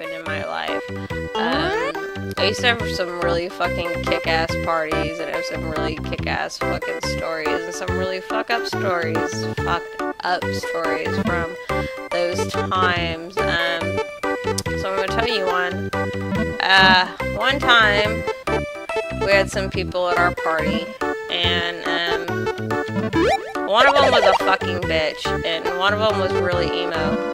happened in my life. I used to have some really fucking kick-ass parties and have some really kick-ass fucking stories and some really fucked up stories from those times. So I'm gonna tell you one. One time we had some people at our party, and one of them was a fucking bitch, and one of them was really emo.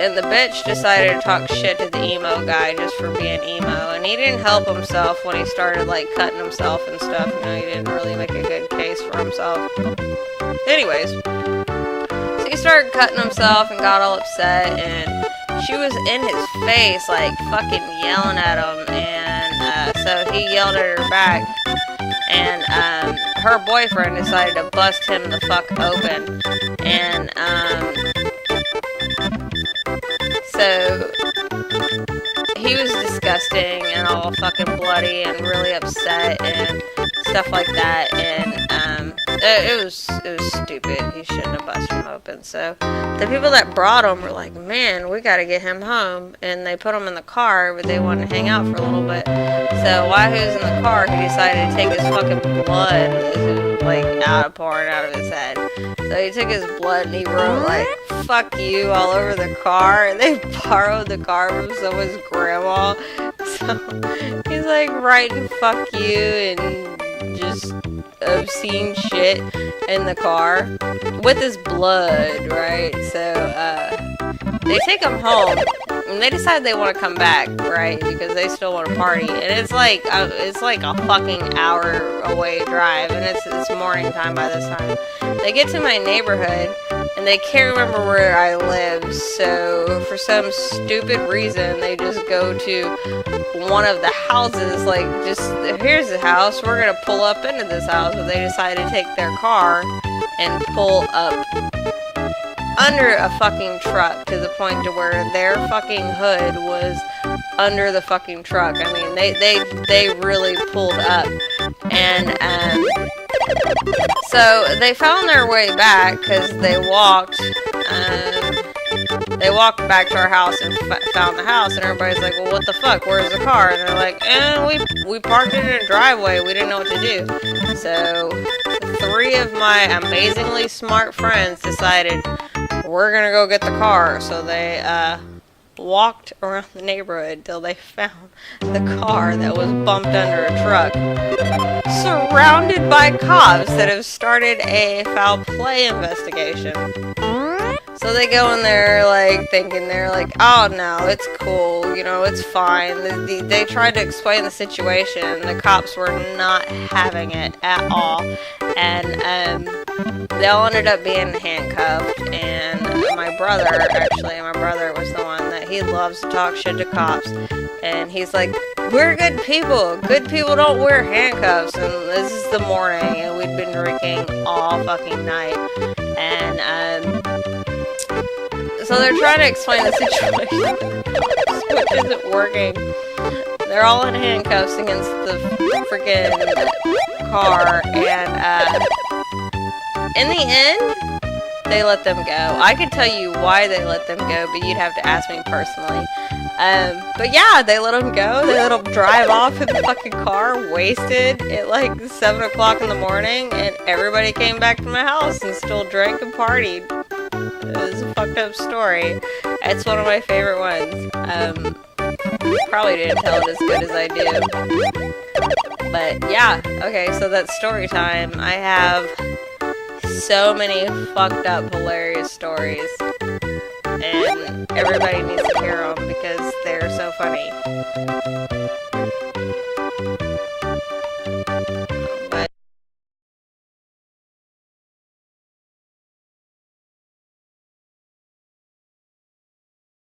And the bitch decided to talk shit to the emo guy just for being emo, and he didn't help himself when he started like cutting himself and stuff. You know, he didn't really make a good case for himself. Anyways, so he started cutting himself and got all upset, and she was in his face like fucking yelling at him, and so he yelled at her back, and her boyfriend decided to bust him the fuck open, and so he was disgusting and all fucking bloody and really upset and stuff like that, and it was stupid. He shouldn't have busted him open. So the people that brought him were like, man, we gotta get him home, and they put him in the car, but they wanted to hang out for a little bit. So while he was in the car, he decided to take his fucking blood, like pouring out of his head. So he took his blood and he wrote like "fuck you" all over the car, and they borrowed the car from someone's grandma. So he's like writing "fuck you" and just obscene shit in the car with his blood, right? So they take him home, and they decide they want to come back, right? Because they still want to party, and it's like a fucking hour away drive, and it's morning time by this time. They get to my neighborhood, and they can't remember where I live, so for some stupid reason, they just go to one of the houses, like, just, here's the house, we're gonna pull up into this house, but they decide to take their car and pull up under a fucking truck to the point to where their fucking hood was under the fucking truck. I mean, they really pulled up, and so they found their way back because they walked back to our house and found the house, and everybody's like, well, what the fuck, where's the car? And they're like, we parked it in a driveway, we didn't know what to do. So 3 of my amazingly smart friends decided we're gonna go get the car. So they walked around the neighborhood till they found the car that was bumped under a truck, surrounded by cops that have started a foul play investigation. So they go in there, like, thinking they're like, oh no, it's cool, you know, it's fine. They tried to explain the situation. The cops were not having it at all. And they all ended up being handcuffed. And my brother was the one that he loves to talk shit to cops. And he's like, we're good people. Good people don't wear handcuffs. And this is the morning, and we'd been drinking all fucking night. And so they're trying to explain the situation, which isn't working. They're all in handcuffs against the freaking car, and in the end, they let them go. I could tell you why they let them go, but you'd have to ask me personally. But yeah, they let them go. They let them drive off in the fucking car, wasted, at like 7 o'clock in the morning, and everybody came back to my house and still drank and partied. It was a fucked up story. It's one of my favorite ones. Probably didn't tell it as good as I do. But yeah, okay, so that's story time. I have so many fucked up, hilarious stories. And everybody needs to hear them because they're so funny.